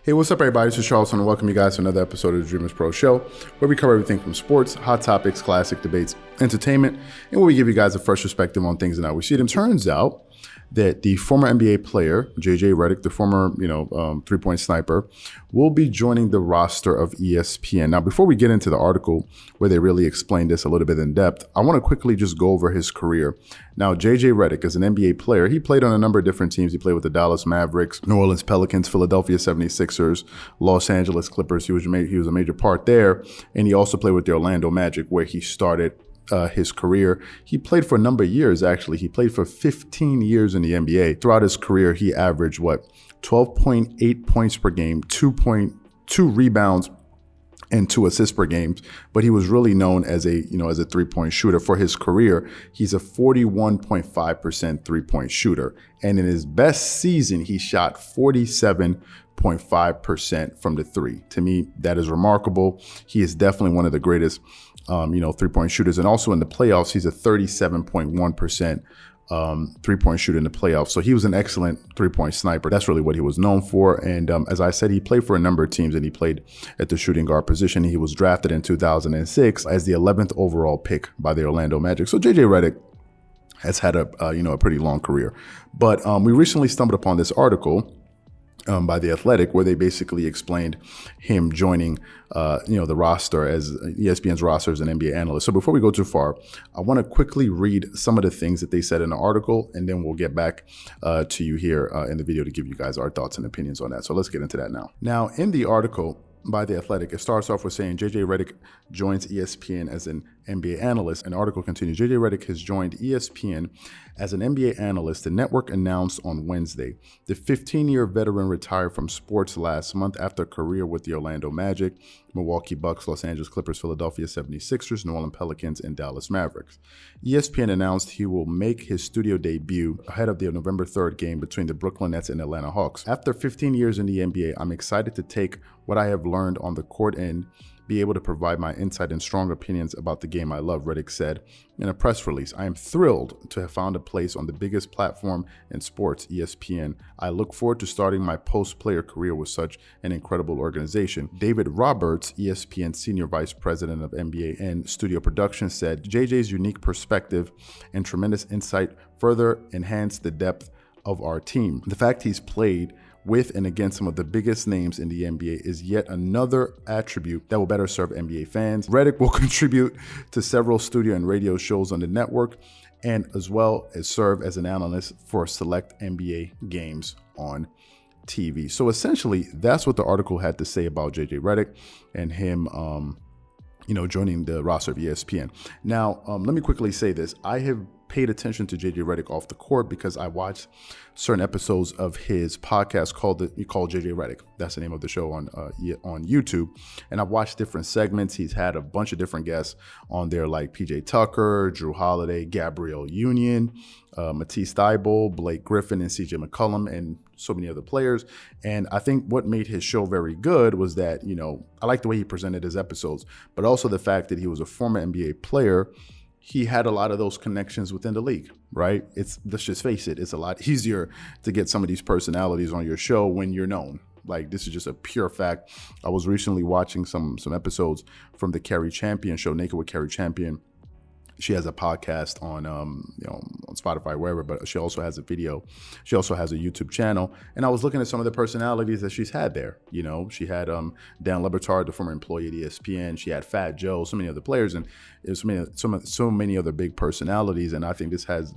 Hey, what's up, everybody? This is Charles, and welcome you guys to another episode of the Dreamerspro Show, where we cover everything from sports, hot topics, classic debates, entertainment, and where we give you guys a fresh perspective on things and how we see them. Turns out that the former NBA player, JJ Redick, the former, three-point sniper, will be joining the roster of ESPN. Now, before we get into the article where they really explain this a little bit in depth, I want to quickly just go over his career. Now, JJ Redick is an NBA player. He played on a number of different teams. He played with the Dallas Mavericks, New Orleans Pelicans, Philadelphia 76ers, Los Angeles Clippers. He was a major part there. And he also played with the Orlando Magic, where he started his career. He played for a number of years, actually. He played for 15 years in the NBA. Throughout his career, he averaged 12.8 points per game, 2.2 rebounds, and 2 assists per game. But he was really known as a three-point shooter. For his career, he's a 41.5% three-point shooter. And in his best season, he shot 47.5% from the three. To me, that is remarkable. He is definitely one of the greatest three-point shooters. And also in the playoffs, he's a 37.1% three-point shooter in the playoffs. So he was an excellent three-point sniper. That's really what he was known for. And as I said, he played for a number of teams, and he played at the shooting guard position. He was drafted in 2006 as the 11th overall pick by the Orlando Magic. So JJ Redick has had a pretty long career. But we recently stumbled upon this article by The Athletic, where they basically explained him joining, the roster as ESPN's roster as an NBA analyst. So before we go too far, I want to quickly read some of the things that they said in the article, and then we'll get back to you here in the video to give you guys our thoughts and opinions on that. So let's get into that now. Now, in the article by The Athletic, it starts off with saying JJ Redick joins ESPN as an NBA analyst. An article continues, JJ Redick has joined ESPN as an NBA analyst, the network announced on Wednesday. The 15-year veteran retired from sports last month after a career with the Orlando Magic, Milwaukee Bucks, Los Angeles Clippers, Philadelphia 76ers, New Orleans Pelicans, and Dallas Mavericks. ESPN announced he will make his studio debut ahead of the November 3rd game between the Brooklyn Nets and Atlanta Hawks. After 15 years in the NBA, I'm excited to take what I have learned on the court and be able to provide my insight and strong opinions about the game I love, Redick said in a press release. I am thrilled to have found a place on the biggest platform in sports, ESPN. I look forward to starting my post-player career with such an incredible organization. David Roberts, ESPN Senior Vice President of NBA and Studio Production, said JJ's unique perspective and tremendous insight further enhance the depth of our team. The fact he's played with and against some of the biggest names in the NBA is yet another attribute that will better serve NBA fans. Redick will contribute to several studio and radio shows on the network, and as well as serve as an analyst for select NBA games on TV. So essentially, that's what the article had to say about JJ Redick and him joining the roster of ESPN. Now, let me quickly say this. I have paid attention to JJ Redick off the court because I watched certain episodes of his podcast called JJ Redick. That's the name of the show on YouTube. And I've watched different segments. He's had a bunch of different guests on there, like PJ Tucker, Drew Holiday, Gabrielle Union, Matisse Thybulle, Blake Griffin, and CJ McCollum, and so many other players. And I think what made his show very good was that, I like the way he presented his episodes, but also the fact that he was a former NBA player. He had a lot of those connections within the league, right? Let's just face it, it's a lot easier to get some of these personalities on your show when you're known. Like, this is just a pure fact. I was recently watching some episodes from the Carrie Champion show, Naked with Carrie Champion. She has a podcast on Spotify, wherever, but she also has a video. She also has a YouTube channel. And I was looking at some of the personalities that she's had there. She had Dan Le Batard, the former employee at ESPN. She had Fat Joe, so many other players, and there's so many other big personalities. And I think that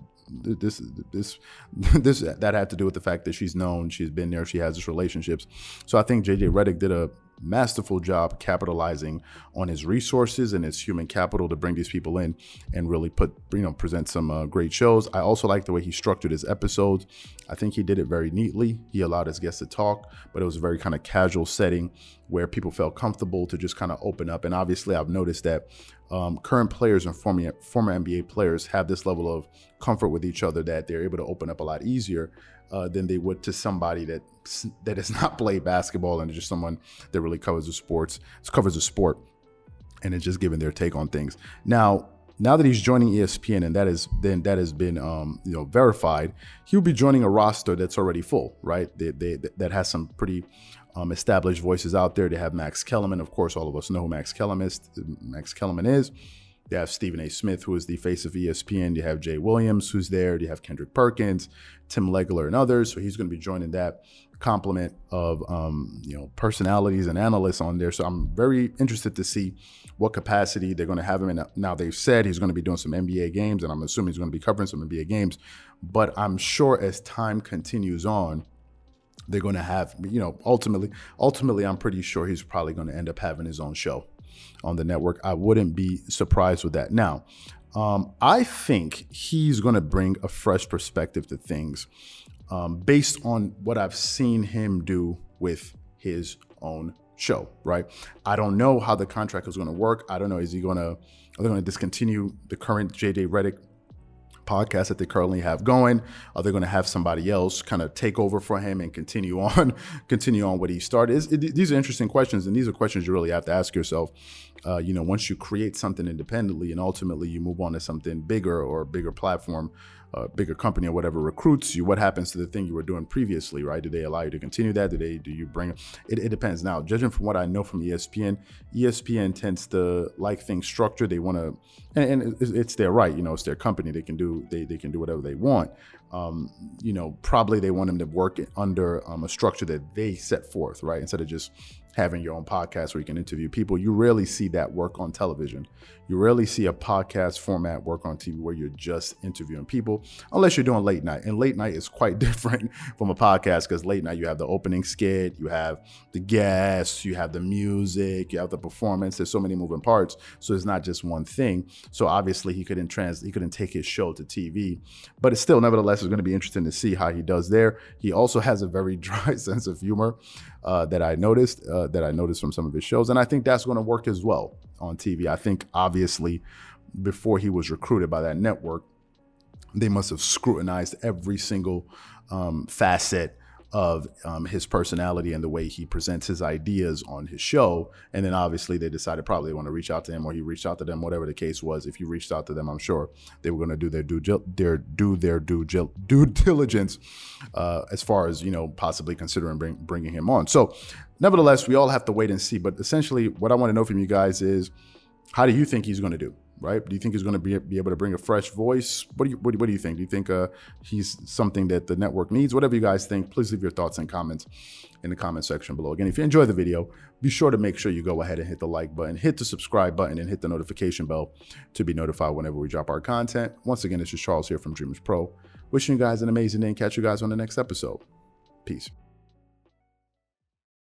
had to do with the fact that she's known, she's been there, she has these relationships. So I think JJ Redick did a masterful job capitalizing on his resources and his human capital to bring these people in and really present some great shows. I also like the way he structured his episodes. I think he did it very neatly. He allowed his guests to talk, but it was a very kind of casual setting where people felt comfortable to just kind of open up. And obviously I've noticed that current players and former NBA players have this level of comfort with each other that they're able to open up a lot easier than they would to somebody that has not played basketball and just someone that really covers the sport, and is just giving their take on things. Now, Now that he's joining ESPN and that has been verified, he'll be joining a roster that's already full, right? That has some pretty established voices out there. They have Max Kellerman, of course. All of us know who Max Kellerman is. They have Stephen A. Smith, who is the face of ESPN. You have Jay Williams, who's there. You have Kendrick Perkins, Tim Legler, and others. So he's going to be joining that complement of personalities and analysts on there. So I'm very interested to see what capacity they're going to have him in. Now they've said he's going to be doing some NBA games, and I'm assuming he's going to be covering some NBA games. But I'm sure as time continues on, they're going to have, ultimately, I'm pretty sure he's probably going to end up having his own show on the network. I wouldn't be surprised with that. Now, I think he's going to bring a fresh perspective to things based on what I've seen him do with his own show, right? I don't know how the contract is going to work. I don't know. Are they going to discontinue the current JJ Redick podcast that they currently have going? Are they going to have somebody else kind of take over for him and continue on what he started? These are interesting questions, and these are questions you really have to ask yourself. Once you create something independently and ultimately you move on to something bigger or a bigger platform, bigger company or whatever recruits you, what happens to the thing you were doing previously, right? Do they allow you to continue that? Do you bring it? It depends. Now, judging from what I know from ESPN tends to like things structured. They want to, and it's their right, it's their company. They can do whatever they want. Probably they want them to work under a structure that they set forth, right? Instead of just having your own podcast where you can interview people. You rarely see that work on television. You rarely see a podcast format work on TV where you're just interviewing people, unless you're doing late night. And late night is quite different from a podcast, because late night you have the opening skit, you have the guests, you have the music, you have the performance. There's so many moving parts. So it's not just one thing. So obviously he couldn't take his show to TV, but it's still, nevertheless, it's going to be interesting to see how he does there. He also has a very dry sense of humor that I noticed from some of his shows. And I think that's going to work as well on TV. I think obviously before he was recruited by that network, they must have scrutinized every single facet of his personality and the way he presents his ideas on his show. And then obviously they decided probably they want to reach out to him, or he reached out to them, whatever the case was. If you reached out to them, I'm sure they were going to do their due diligence as far as, possibly considering bringing him on. So nevertheless, we all have to wait and see. But essentially what I want to know from you guys is, how do you think he's going to do? Right? Do you think he's going to be able to bring a fresh voice? What do you think? Do you think he's something that the network needs? Whatever you guys think, please leave your thoughts and comments in the comment section below. Again, if you enjoyed the video, be sure to make sure you go ahead and hit the like button, hit the subscribe button, and hit the notification bell to be notified whenever we drop our content. Once again, it's just Charles here from Dreamerspro, wishing you guys an amazing day and catch you guys on the next episode. Peace.